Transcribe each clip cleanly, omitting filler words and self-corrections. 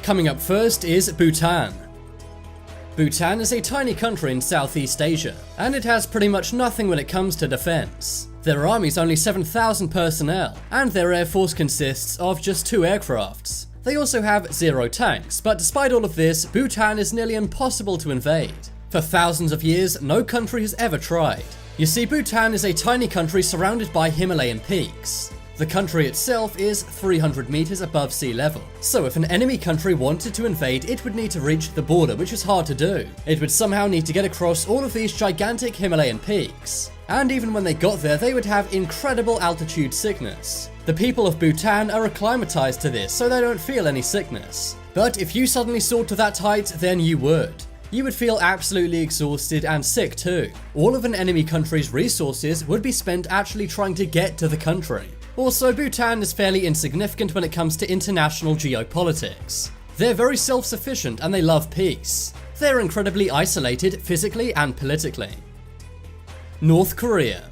Coming up first is Bhutan. Bhutan is a tiny country in Southeast Asia, and it has pretty much nothing when it comes to defense. Their army's only 7,000 personnel, and their air force consists of just 2 aircrafts. They also have 0 tanks, but despite all of this, Bhutan is nearly impossible to invade. For thousands of years, no country has ever tried. You see, Bhutan is a tiny country surrounded by Himalayan peaks. The country itself is 300 meters above sea level, so if an enemy country wanted to invade, it would need to reach the border, which is hard to do. It would somehow need to get across all of these gigantic Himalayan peaks. And even when they got there, they would have incredible altitude sickness. The people of Bhutan are acclimatized to this, so they don't feel any sickness. But if you suddenly soared to that height, then you would. You would feel absolutely exhausted and sick too. All of an enemy country's resources would be spent actually trying to get to the country. Also, Bhutan is fairly insignificant when it comes to international geopolitics. They're very self-sufficient and they love peace. They're incredibly isolated physically and politically. North Korea.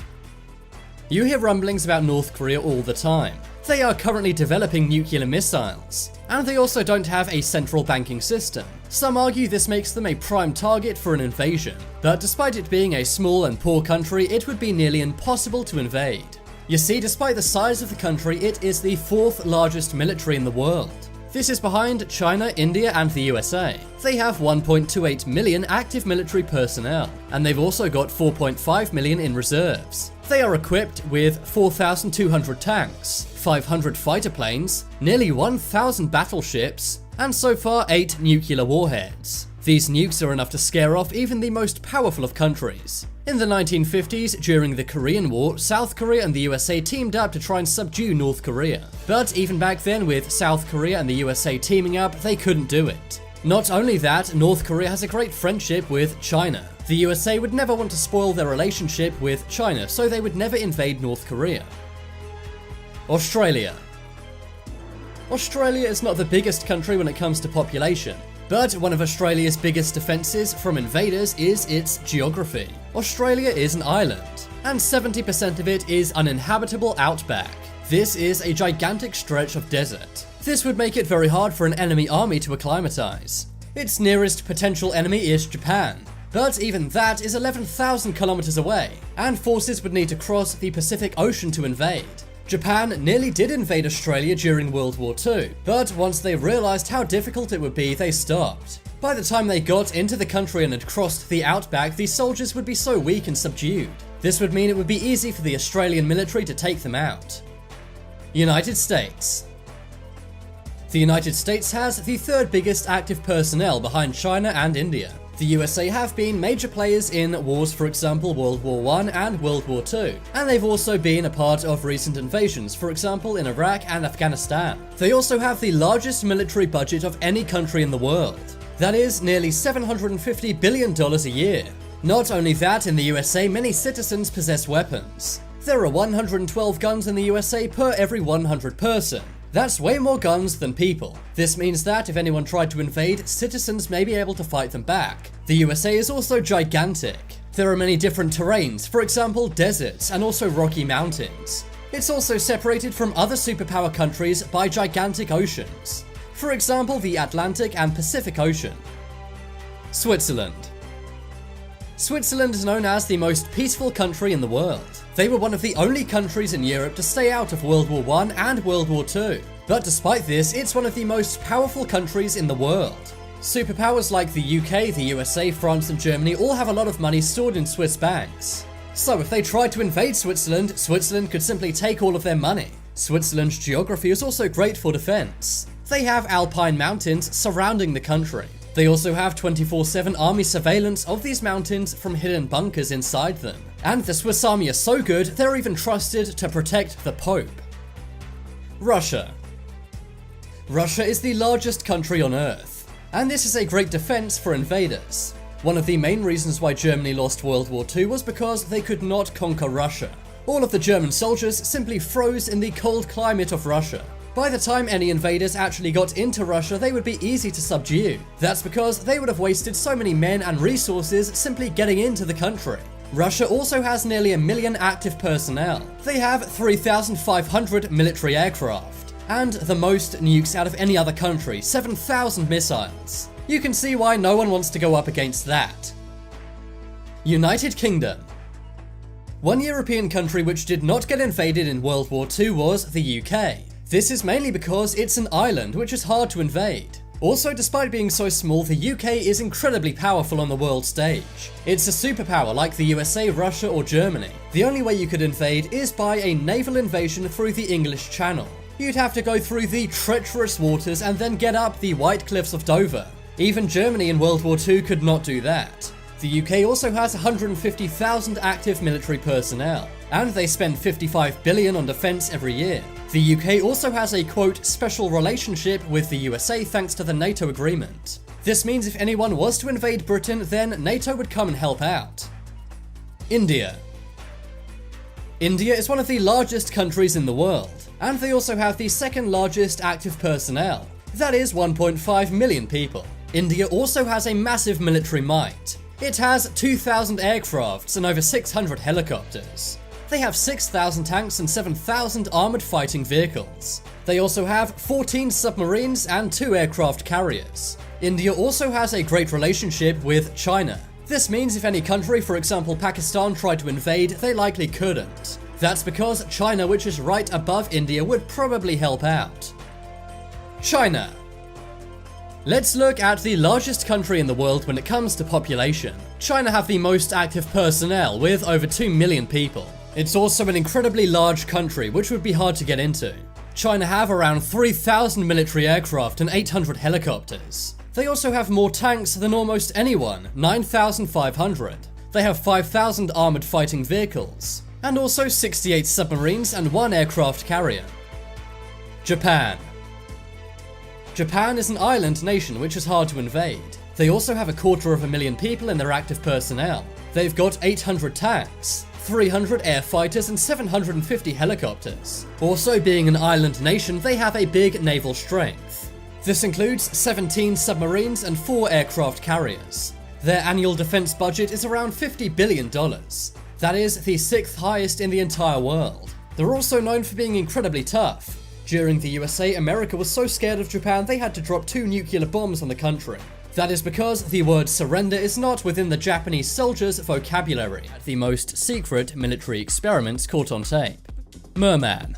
You hear rumblings about North Korea all the time. They are currently developing nuclear missiles, and they also don't have a central banking system. Some argue this makes them a prime target for an invasion, but despite it being a small and poor country, it would be nearly impossible to invade. You see, despite the size of the country, it is the 4th largest military in the world. This is behind China, India, and the USA. They have 1.28 million active military personnel, and they've also got 4.5 million in reserves. They are equipped with 4,200 tanks, 500 fighter planes, nearly 1,000 battleships, and so far 8 nuclear warheads. These nukes are enough to scare off even the most powerful of countries. In the 1950s, during the Korean War, South Korea and the USA teamed up to try and subdue North Korea. But even back then, with South Korea and the USA teaming up, they couldn't do it. Not only that, North Korea has a great friendship with China. The USA would never want to spoil their relationship with China, so they would never invade North Korea. Australia. Australia is not the biggest country when it comes to population, but one of Australia's biggest defences from invaders is its geography. Australia is an island, and 70% of it is uninhabitable outback. This is a gigantic stretch of desert. This would make it very hard for an enemy army to acclimatise. Its nearest potential enemy is Japan, but even that is 11,000 kilometers away, and forces would need to cross the Pacific Ocean to invade. Japan nearly did invade Australia during World War II, but once they realised how difficult it would be, they stopped. By the time they got into the country and had crossed the outback, the soldiers would be so weak and subdued. This would mean it would be easy for the Australian military to take them out. United States. The United States has the 3rd biggest active personnel behind China and India. The USA have been major players in wars, for example World War I and World War II, and they've also been a part of recent invasions, for example in Iraq and Afghanistan. They also have the largest military budget of any country in the world. That is nearly $750 billion a year. Not only that, in the USA many citizens possess weapons. There are 112 guns in the USA per every 100 person. That's way more guns than people. This means that if anyone tried to invade, citizens may be able to fight them back. The USA is also gigantic. There are many different terrains, for example deserts and also rocky mountains. It's also separated from other superpower countries by gigantic oceans. For example, the Atlantic and Pacific Ocean. Switzerland. Switzerland is known as the most peaceful country in the world. They were one of the only countries in Europe to stay out of World War I and World War II. But despite this, it's one of the most powerful countries in the world. Superpowers like the UK, the USA, France and Germany all have a lot of money stored in Swiss banks. So if they tried to invade Switzerland, Switzerland could simply take all of their money. Switzerland's geography is also great for defense. They have alpine mountains surrounding the country. They also have 24/7 army surveillance of these mountains from hidden bunkers inside them. And the Swiss army are so good, they're even trusted to protect the Pope. Russia. Russia is the largest country on Earth, and this is a great defense for invaders. One of the main reasons why Germany lost World War II was because they could not conquer Russia. All of the German soldiers simply froze in the cold climate of Russia. By the time any invaders actually got into Russia, they would be easy to subdue. That's because they would have wasted so many men and resources simply getting into the country. Russia also has nearly 1 million active personnel. They have 3,500 military aircraft. and the most nukes out of any other country, 7,000 missiles. You can see why no one wants to go up against that. United Kingdom. One European country which did not get invaded in World War II was the UK. This is mainly because it's an island which is hard to invade. Also, despite being so small, the UK is incredibly powerful on the world stage. It's a superpower like the USA, Russia or Germany. The only way you could invade is by a naval invasion through the English Channel. You'd have to go through the treacherous waters and then get up the White Cliffs of Dover. Even Germany in World War II could not do that. The UK also has 150,000 active military personnel, and they spend 55 billion on defense every year. The UK also has a quote special relationship with the USA thanks to the NATO agreement. This means if anyone was to invade Britain, then NATO would come and help out. India. India is one of the largest countries in the world, and they also have the second largest active personnel. That is 1.5 million people. India also has a massive military might. It has 2,000 aircrafts and over 600 helicopters. They have 6,000 tanks and 7,000 armored fighting vehicles. They also have 14 submarines and 2 aircraft carriers. India also has a great relationship with China. This means if any country, for example Pakistan, tried to invade, they likely couldn't. That's because China, which is right above India, would probably help out. China. Let's look at the largest country in the world when it comes to population. China have the most active personnel with over 2 million people. It's also an incredibly large country which would be hard to get into. China have around 3,000 military aircraft and 800 helicopters. They also have more tanks than almost anyone, 9,500. They have 5,000 armored fighting vehicles, and also 68 submarines and 1 aircraft carrier. Japan. Japan is an island nation which is hard to invade. They also have 250,000 people in their active personnel. They've got 800 tanks, 300 air fighters and 750 helicopters. Also, being an island nation, they have a big naval strength. This includes 17 submarines and 4 aircraft carriers. Their annual defense budget is around $50 billion. That is the 6th highest in the entire world. They're also known for being incredibly tough. During the USA, America was so scared of Japan they had to drop 2 nuclear bombs on the country. That is because the word surrender is not within the Japanese soldiers' vocabulary. The most secret military experiments caught on tape. Merman.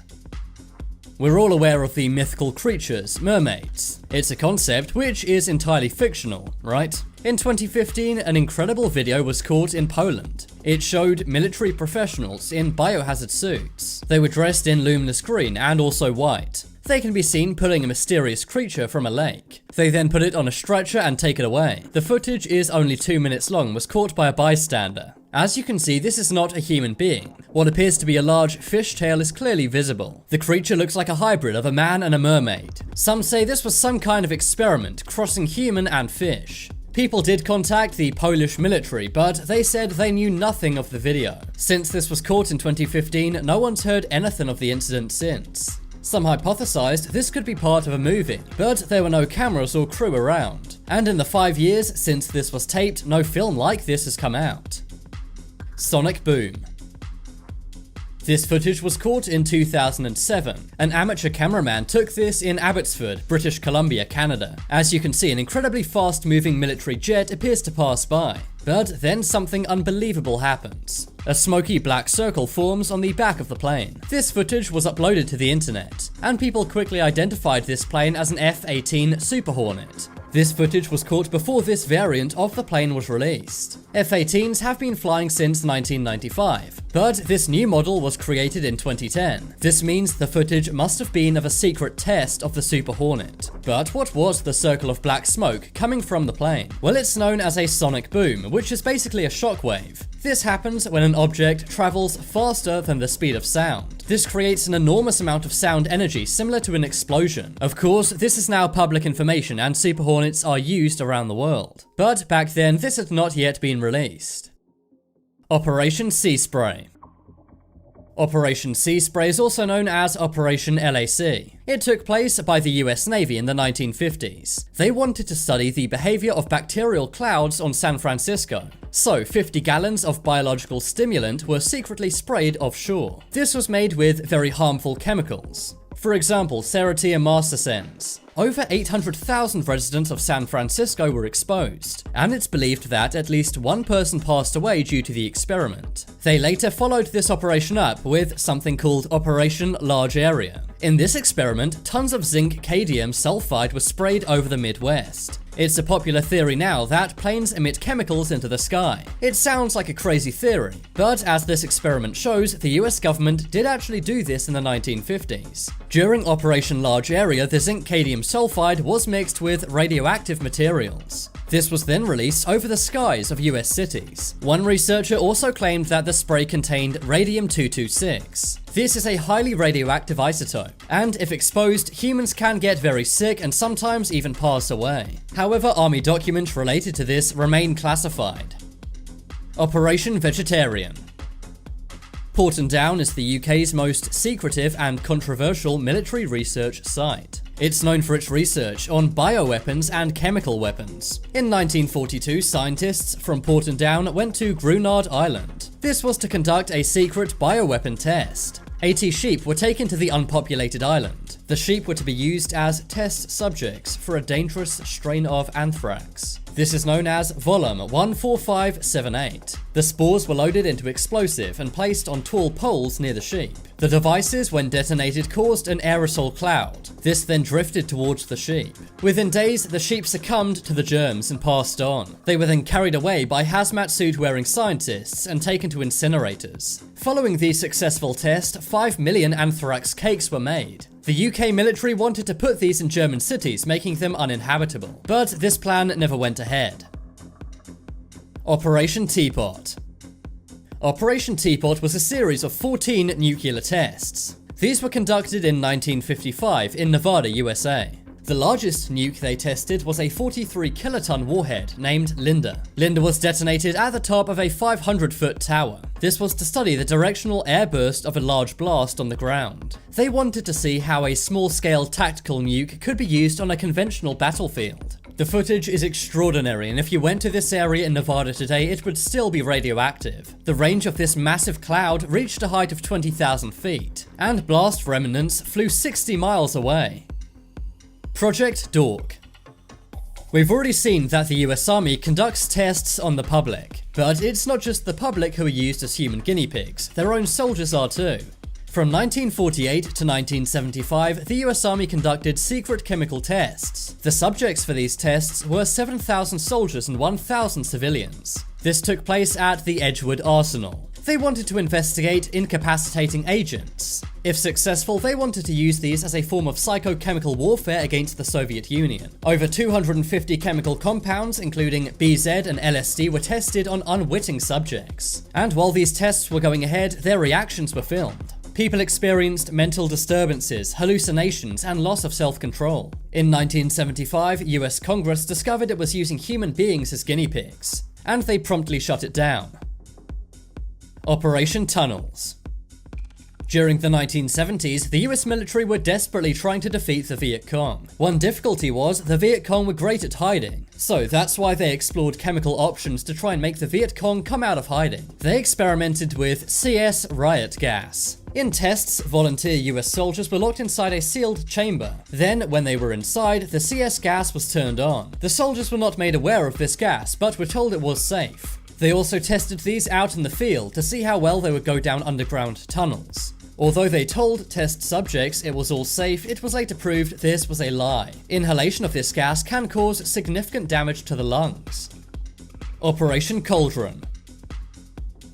We're all aware of the mythical creatures, mermaids. It's a concept which is entirely fictional, right? In 2015, an incredible video was caught in Poland. It showed military professionals in biohazard suits. They were dressed in luminous green and also white. They can be seen pulling a mysterious creature from a lake. They then put it on a stretcher and take it away. The footage is only 2 minutes long, was caught by a bystander. As you can see, this is not a human being. What appears to be a large fishtail is clearly visible. The creature looks like a hybrid of a man and a mermaid. Some say this was some kind of experiment, crossing human and fish. People did contact the Polish military, but they said they knew nothing of the video. Since this was caught in 2015, no one's heard anything of the incident since. Some hypothesized this could be part of a movie, but there were no cameras or crew around. And in the 5 years since this was taped, no film like this has come out. Sonic boom. This footage was caught in 2007. An amateur cameraman took this in Abbotsford, British Columbia, Canada. As you can see, an incredibly fast-moving military jet appears to pass by. But then something unbelievable happens. A smoky black circle forms on the back of the plane. This footage was uploaded to the internet, and people quickly identified this plane as an F-18 Super Hornet. This footage was caught before this variant of the plane was released. F-18s have been flying since 1995, but this new model was created in 2010. This means the footage must have been of a secret test of the Super Hornet. But what was the circle of black smoke coming from the plane? Well, it's known as a sonic boom, which is basically a shockwave. This happens when an object travels faster than the speed of sound. This creates an enormous amount of sound energy similar to an explosion. Of course, this is now public information and Super Hornets are used around the world. But back then, this had not yet been released. Operation Sea Spray. Operation Sea Spray is also known as Operation LAC. It took place by the US Navy in the 1950s. They wanted to study the behavior of bacterial clouds on San Francisco. So 50 gallons of biological stimulant were secretly sprayed offshore. This was made with very harmful chemicals. For example, Serratia Mastersens. Over 800,000 residents of San Francisco were exposed, and it's believed that at least one person passed away due to the experiment. They later followed this operation up with something called Operation Large Area. In this experiment, tons of zinc cadmium sulfide was sprayed over the Midwest. It's a popular theory now that planes emit chemicals into the sky. It sounds like a crazy theory, but as this experiment shows, the US government did actually do this in the 1950s. During Operation Large Area, the zinc cadmium sulfide was mixed with radioactive materials. This was then released over the skies of US cities. One researcher also claimed that the spray contained radium-226. This is a highly radioactive isotope, and if exposed, humans can get very sick and sometimes even pass away. However, army documents related to this remain classified. Operation Vegetarian. Porton Down is the UK's most secretive and controversial military research site. It's known for its research on bioweapons and chemical weapons. In 1942, scientists from Porton Down went to Grunard Island. This was to conduct a secret bioweapon test. 80 sheep were taken to the unpopulated island. The sheep were to be used as test subjects for a dangerous strain of anthrax. This is known as Volume 14578. The spores were loaded into explosive and placed on tall poles near the sheep. The devices, when detonated, caused an aerosol cloud. This then drifted towards the sheep. Within days, the sheep succumbed to the germs and passed on. They were then carried away by hazmat suit-wearing scientists and taken to incinerators. Following the successful test, 5 million anthrax cakes were made. The UK military wanted to put these in German cities, making them uninhabitable. But this plan never went ahead. Operation Teapot. Operation Teapot was a series of 14 nuclear tests. These were conducted in 1955 in Nevada, USA. The largest nuke they tested was a 43 kiloton warhead named Linda. Linda was detonated at the top of a 500-foot tower. This was to study the directional airburst of a large blast on the ground. They wanted to see how a small-scale tactical nuke could be used on a conventional battlefield. The footage is extraordinary, and if you went to this area in Nevada today, it would still be radioactive. The range of this massive cloud reached a height of 20,000 feet, and blast remnants flew 60 miles away. Project Dork. We've already seen that the US Army conducts tests on the public, but it's not just the public who are used as human guinea pigs, their own soldiers are too. From 1948 to 1975, the US Army conducted secret chemical tests. The subjects for these tests were 7,000 soldiers and 1,000 civilians. This took place at the Edgewood Arsenal. They wanted to investigate incapacitating agents. If successful, they wanted to use these as a form of psychochemical warfare against the Soviet Union. Over 250 chemical compounds, including BZ and LSD, were tested on unwitting subjects. And while these tests were going ahead, their reactions were filmed. People experienced mental disturbances, hallucinations, and loss of self-control. In 1975, US Congress discovered it was using human beings as guinea pigs, and they promptly shut it down. Operation Tunnels. During the 1970s, the US military were desperately trying to defeat the Viet Cong. One difficulty was the Viet Cong were great at hiding, so that's why they explored chemical options to try and make the Viet Cong come out of hiding. They experimented with CS riot gas. In tests, volunteer US soldiers were locked inside a sealed chamber. Then, when they were inside, the CS gas was turned on. The soldiers were not made aware of this gas, but were told it was safe. They also tested these out in the field to see how well they would go down underground tunnels. Although they told test subjects it was all safe, it was later proved this was a lie. Inhalation of this gas can cause significant damage to the lungs. Operation Cauldron.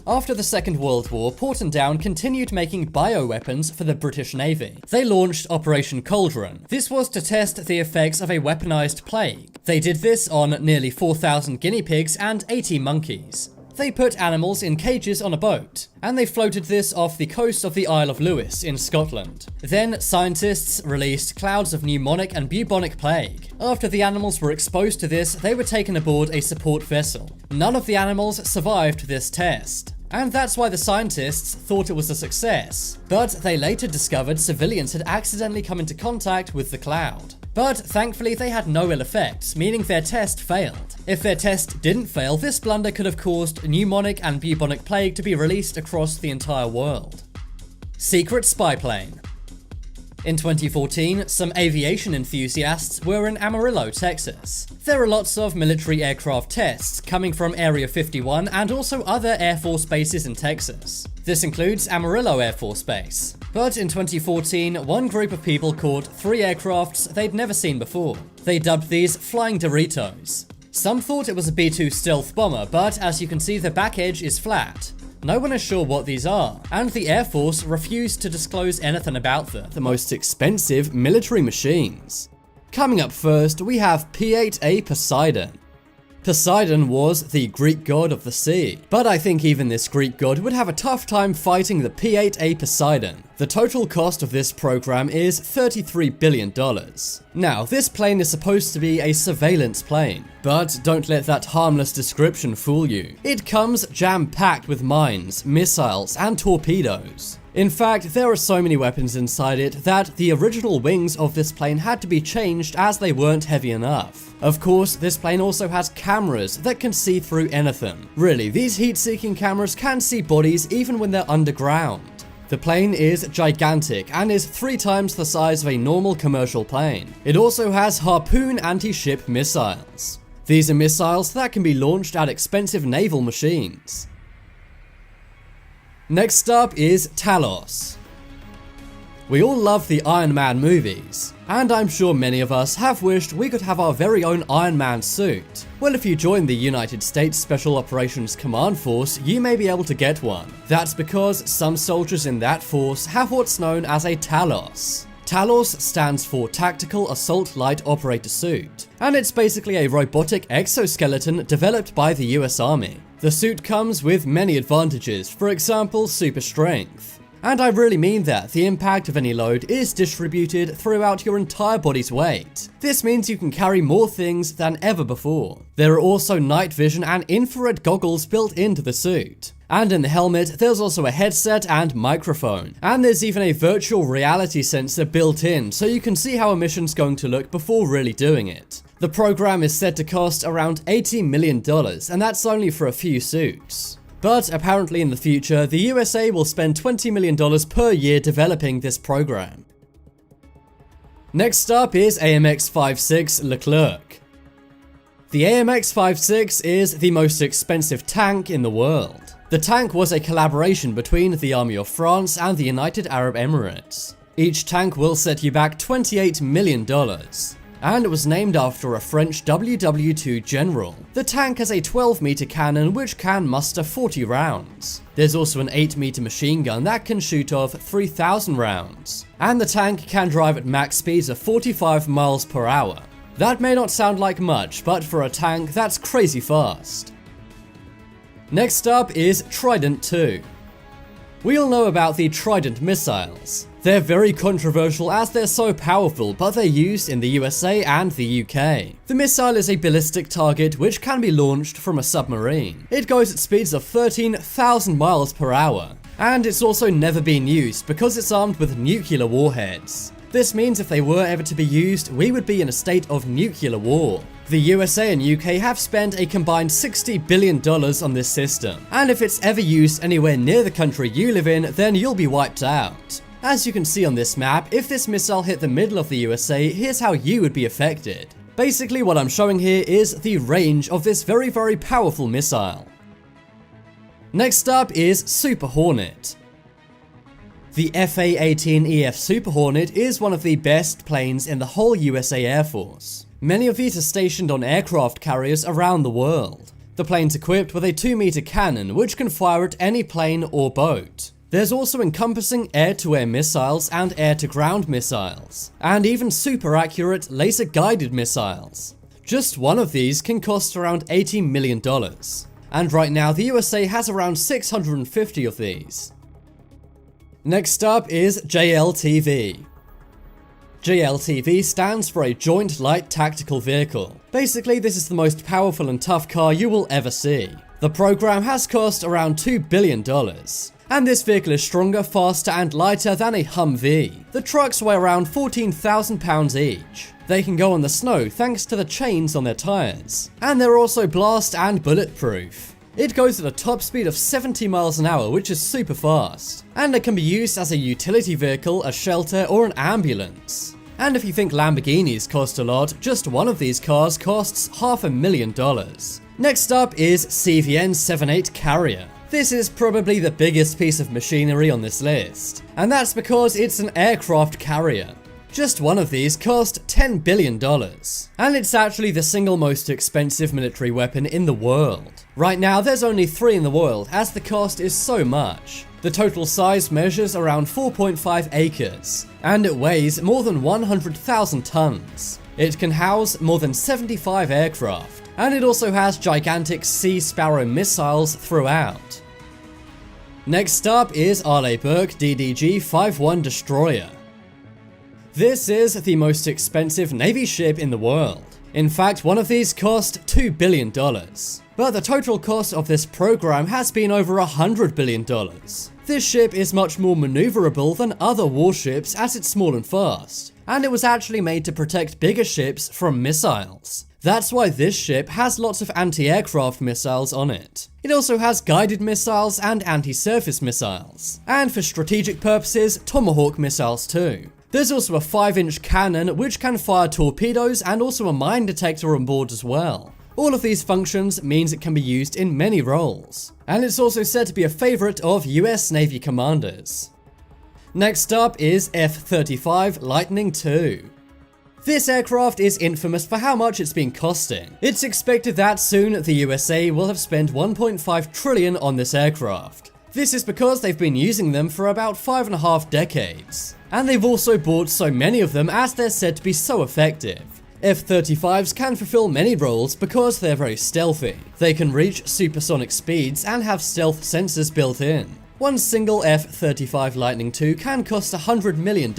After the Second World War, Porton Down continued making bioweapons for the British Navy. They launched Operation Cauldron. This was to test the effects of a weaponized plague. They did this on nearly 4,000 guinea pigs and 80 monkeys. They put animals in cages on a boat, and they floated this off the coast of the Isle of Lewis in Scotland. Then, scientists released clouds of pneumonic and bubonic plague. After the animals were exposed to this, they were taken aboard a support vessel. None of the animals survived this test, and that's why the scientists thought it was a success. But they later discovered civilians had accidentally come into contact with the cloud. But thankfully they had no ill effects, meaning their test failed. If their test didn't fail, this blunder could have caused pneumonic and bubonic plague to be released across the entire world. Secret spy plane. In 2014, some aviation enthusiasts were in Amarillo, Texas. There are lots of military aircraft tests coming from Area 51 and also other Air Force bases in Texas. This includes Amarillo Air Force Base. But in 2014, one group of people caught 3 aircrafts they'd never seen before. They dubbed these Flying Doritos. Some thought it was a B-2 stealth bomber, but as you can see, the back edge is flat. No one is sure what these are, and the Air Force refused to disclose anything about them. The most expensive military machines. Coming up first, we have P8A Poseidon. Poseidon was the Greek god of the sea, but I think even this Greek god would have a tough time fighting the P8A Poseidon. The total cost of this program is $33 billion. Now, this plane is supposed to be a surveillance plane, but don't let that harmless description fool you. It comes jam-packed with mines, missiles, and torpedoes. In fact, there are so many weapons inside it that the original wings of this plane had to be changed as they weren't heavy enough. Of course, this plane also has cameras that can see through anything. Really, these heat-seeking cameras can see bodies even when they're underground. The plane is gigantic and is 3 times the size of a normal commercial plane. It also has Harpoon anti-ship missiles. These are missiles that can be launched at expensive naval machines. Next up is Talos. We all love the Iron Man movies, and I'm sure many of us have wished we could have our very own Iron Man suit. Well, if you join the United States Special Operations Command Force, you may be able to get one. That's because some soldiers in that force have what's known as a Talos. Talos stands for Tactical Assault Light Operator Suit, and it's basically a robotic exoskeleton developed by the US Army. The suit comes with many advantages, for example, super strength. And I really mean that. The impact of any load is distributed throughout your entire body's weight. This means you can carry more things than ever before. There are also night vision and infrared goggles built into the suit. And in the helmet, there's also a headset and microphone. And there's even a virtual reality sensor built in, so you can see how a mission's going to look before really doing it. The program is said to cost around $80 million, and that's only for a few suits. But apparently in the future, the USA will spend $20 million per year developing this program. Next up is AMX-56 Leclerc. The AMX-56 is the most expensive tank in the world. The tank was a collaboration between the Army of France and the United Arab Emirates. Each tank will set you back $28 million. And it was named after a French WW2 general. The tank has a 12-meter cannon which can muster 40 rounds. There's also an 8-meter machine gun that can shoot off 3,000 rounds. And the tank can drive at max speeds of 45 miles per hour. That may not sound like much, but for a tank, that's crazy fast. Next up is Trident II. We all know about the Trident missiles. They're very controversial as they're so powerful, but they're used in the USA and the UK. The missile is a ballistic target which can be launched from a submarine. It goes at speeds of 13,000 miles per hour, and it's also never been used because it's armed with nuclear warheads. This means if they were ever to be used, we would be in a state of nuclear war. The USA and UK have spent a combined $60 billion on this system, and if it's ever used anywhere near the country you live in, then you'll be wiped out. As you can see on this map, if this missile hit the middle of the USA, here's how you would be affected. Basically what I'm showing here is the range of this very powerful missile. Next up is Super Hornet. The FA-18EF Super Hornet is one of the best planes in the whole USA Air Force. Many of these are stationed on aircraft carriers around the world. The plane's equipped with a 2-meter cannon which can fire at any plane or boat. There's also encompassing air-to-air missiles and air-to-ground missiles, and even super accurate laser-guided missiles. Just one of these can cost around $80 million. And right now the USA has around 650 of these. Next up is JLTV. JLTV stands for a Joint Light Tactical Vehicle. Basically, this is the most powerful and tough car you will ever see. The program has cost around $2 billion. And this vehicle is stronger, faster, and lighter than a Humvee. The trucks weigh around 14,000 pounds each. They can go on the snow thanks to the chains on their tires. And they're also blast and bulletproof. It goes at a top speed of 70 miles an hour, which is super fast, and it can be used as a utility vehicle, a shelter, or an ambulance. And if you think Lamborghinis cost a lot, just one of these cars costs $500,000. Next up is CVN78 Carrier. This is probably the biggest piece of machinery on this list, and that's because it's an aircraft carrier. Just one of these cost $10 billion, and it's actually the single most expensive military weapon in the world. Right now there's only 3 in the world, as the cost is so much. The total size measures around 4.5 acres, and it weighs more than 100,000 tons. It can house more than 75 aircraft, and it also has gigantic Sea Sparrow missiles throughout. Next up is Arleigh Burke DDG51 Destroyer. This is the most expensive Navy ship in the world. In fact, one of these cost $2 billion. But the total cost of this program has been over $100 billion. This ship is much more maneuverable than other warships as it's small and fast, and it was actually made to protect bigger ships from missiles. That's why this ship has lots of anti-aircraft missiles on it. It also has guided missiles and anti-surface missiles, and for strategic purposes, Tomahawk missiles too. There's also a 5-inch cannon which can fire torpedoes and also a mine detector on board as well. All of these functions means it can be used in many roles, and it's also said to be a favorite of US Navy commanders. Next up is F35 Lightning II. This aircraft is infamous for how much it's been costing. It's expected that soon the USA will have spent $1.5 trillion on this aircraft. This is because they've been using them for about 5.5 decades. And they've also bought so many of them as they're said to be so effective. F-35s can fulfill many roles because they're very stealthy. They can reach supersonic speeds and have stealth sensors built in. One single F-35 Lightning II can cost $100 million,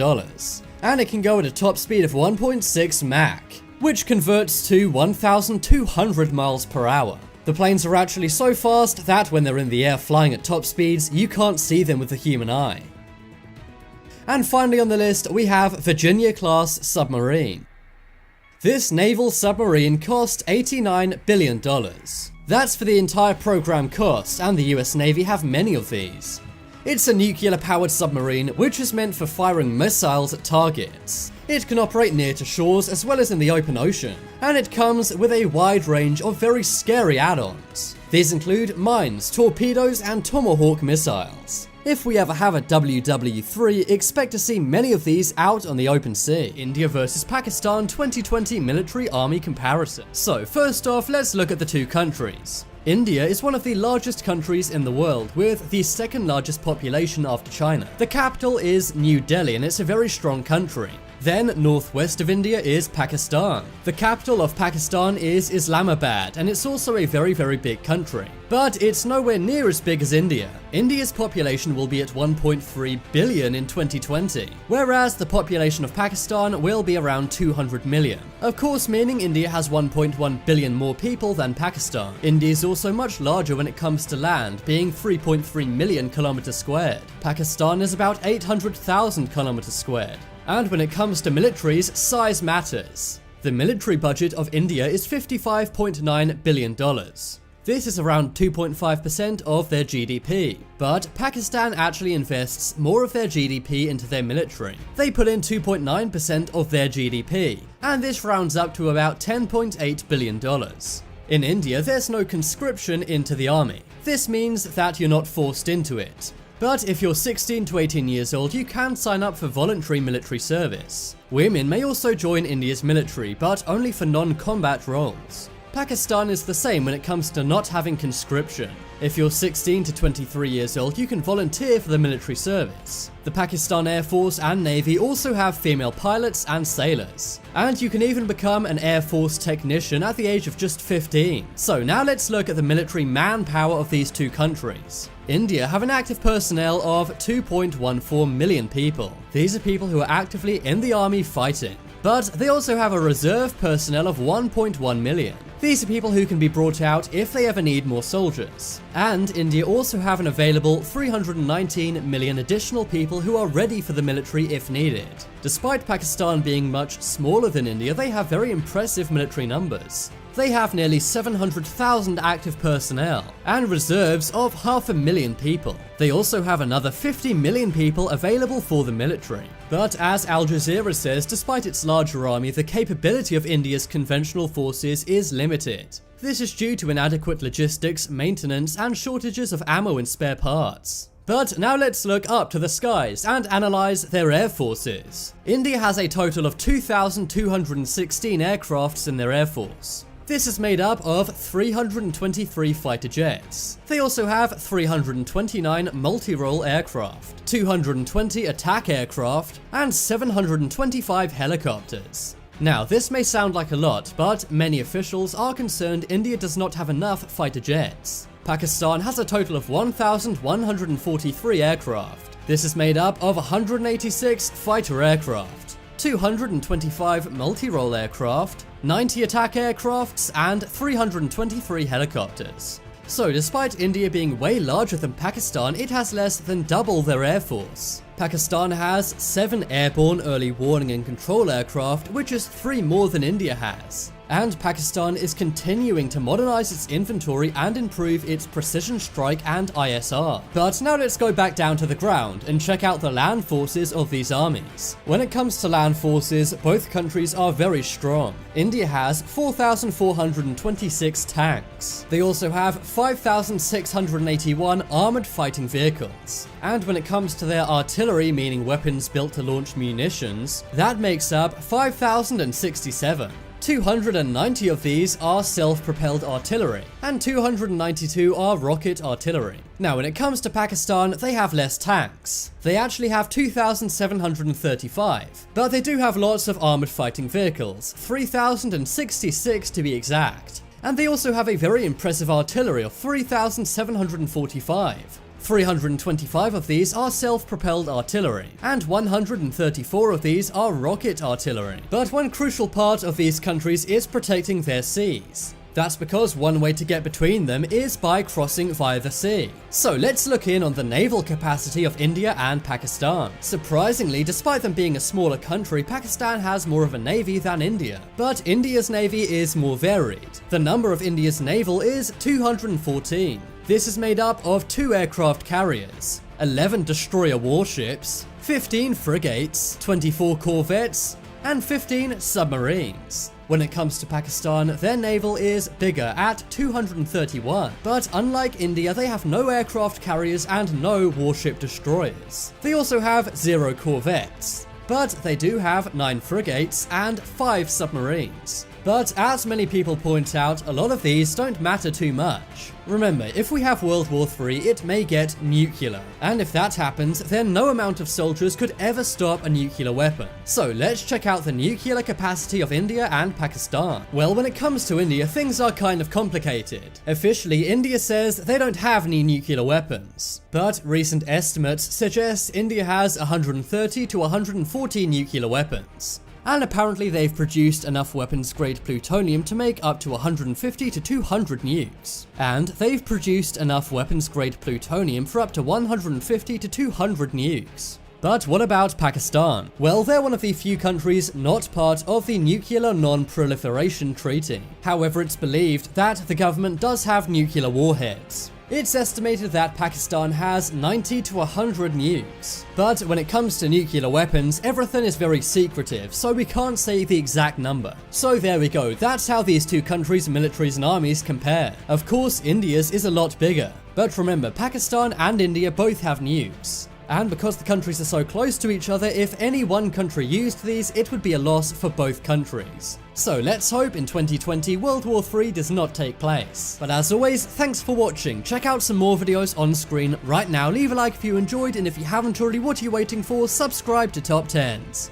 and it can go at a top speed of 1.6 Mach, which converts to 1,200 miles per hour. The planes are actually so fast that when they're in the air flying at top speeds, you can't see them with the human eye. And finally on the list, we have Virginia-class submarine. This naval submarine cost $89 billion. That's for the entire program cost, and the US Navy have many of these. It's a nuclear-powered submarine which is meant for firing missiles at targets. It can operate near to shores as well as in the open ocean, and it comes with a wide range of very scary add-ons. These include mines, torpedoes, and Tomahawk missiles. If we ever have a WW3, expect to see many of these out on the open sea. India vs Pakistan 2020 military army comparison. So first off, let's look at the two countries. India is one of the largest countries in the world, with the second largest population after China. The capital is New Delhi, and it's a very strong country. Then, northwest of India is Pakistan. The capital of Pakistan is Islamabad, and it's also a very, very big country. But it's nowhere near as big as India. India's population will be at 1.3 billion in 2020, whereas the population of Pakistan will be around 200 million. Of course, meaning India has 1.1 billion more people than Pakistan. India is also much larger when it comes to land, being 3.3 million kilometers squared. Pakistan is about 800,000 kilometers squared. And when it comes to militaries, size matters. The military budget of India is $55.9 billion. This is around 2.5% of their GDP, but Pakistan actually invests more of their GDP into their military. They put in 2.9% of their GDP, and this rounds up to about $10.8 billion. In India, there's no conscription into the army. This means that you're not forced into it. But if you're 16 to 18 years old, you can sign up for voluntary military service. Women may also join India's military, but only for non-combat roles. Pakistan is the same when it comes to not having conscription. If you're 16 to 23 years old, you can volunteer for the military service. The Pakistan Air Force and Navy also have female pilots and sailors. And you can even become an Air Force technician at the age of just 15. So now let's look at the military manpower of these two countries. India have an active personnel of 2.14 million people. These are people who are actively in the army fighting. But they also have a reserve personnel of 1.1 million. These are people who can be brought out if they ever need more soldiers. And India also have an available 319 million additional people who are ready for the military if needed. Despite Pakistan being much smaller than India, they have very impressive military numbers. They have nearly 700,000 active personnel and reserves of 500,000 people. They also have another 50 million people available for the military. But as Al Jazeera says, despite its larger army, the capability of India's conventional forces is limited. This is due to inadequate logistics, maintenance, and shortages of ammo and spare parts. But now let's look up to the skies and analyze their air forces. India has a total of 2,216 aircrafts in their air force. This is made up of 323 fighter jets. They also have 329 multi-role aircraft, 220 attack aircraft, and 725 helicopters. Now, this may sound like a lot, but many officials are concerned India does not have enough fighter jets. Pakistan has a total of 1,143 aircraft. This is made up of 186 fighter aircraft, 225 multi-role aircraft, 90 attack aircrafts, and 323 helicopters. So despite India being way larger than Pakistan, it has less than double their air force. Pakistan has 7 airborne early warning and control aircraft, which is 3 more than India has. And Pakistan is continuing to modernize its inventory and improve its precision strike and ISR. But now let's go back down to the ground and check out the land forces of these armies. When it comes to land forces, both countries are very strong. India has 4,426 tanks. They also have 5,681 armored fighting vehicles. And when it comes to their artillery, meaning weapons built to launch munitions, that makes up 5,067. 290 of these are self-propelled artillery, and 292 are rocket artillery. Now, when it comes to Pakistan, they have less tanks. They actually have 2,735, but they do have lots of armored fighting vehicles, 3,066 to be exact. And they also have a very impressive artillery of 3,745. 325 of these are self-propelled artillery, and 134 of these are rocket artillery. But one crucial part of these countries is protecting their seas. That's because one way to get between them is by crossing via the sea. So let's look in on the naval capacity of India and Pakistan. Surprisingly, despite them being a smaller country, Pakistan has more of a navy than India. But India's navy is more varied. The number of India's naval is 214. This is made up of 2 aircraft carriers, 11 destroyer warships, 15 frigates, 24 corvettes, and 15 submarines. When it comes to Pakistan, their naval is bigger at 231, but unlike India, they have no aircraft carriers and no warship destroyers. They also have 0 corvettes, but they do have 9 frigates and 5 submarines. But as many people point out, a lot of these don't matter too much. Remember, if we have World War III, it may get nuclear. And if that happens, then no amount of soldiers could ever stop a nuclear weapon. So let's check out the nuclear capacity of India and Pakistan. Well, when it comes to India, things are kind of complicated. Officially, India says they don't have any nuclear weapons. But recent estimates suggest India has 130 to 140 nuclear weapons. And apparently they've produced enough weapons-grade plutonium to make up to 150 to 200 nukes. And they've produced enough weapons-grade plutonium for up to 150 to 200 nukes. But what about Pakistan? Well, they're one of the few countries not part of the Nuclear Non-Proliferation Treaty. However, it's believed that the government does have nuclear warheads. It's estimated that Pakistan has 90 to 100 nukes. But when it comes to nuclear weapons, everything is very secretive, so we can't say the exact number. So there we go, that's how these two countries' militaries and armies compare. Of course, India's is a lot bigger. But remember, Pakistan and India both have nukes. And because the countries are so close to each other, if any one country used these, it would be a loss for both countries. So let's hope in 2020 World War III does not take place. But as always, thanks for watching. Check out some more videos on screen right now. Leave a like if you enjoyed, and if you haven't already, what are you waiting for? Subscribe to Top 10s.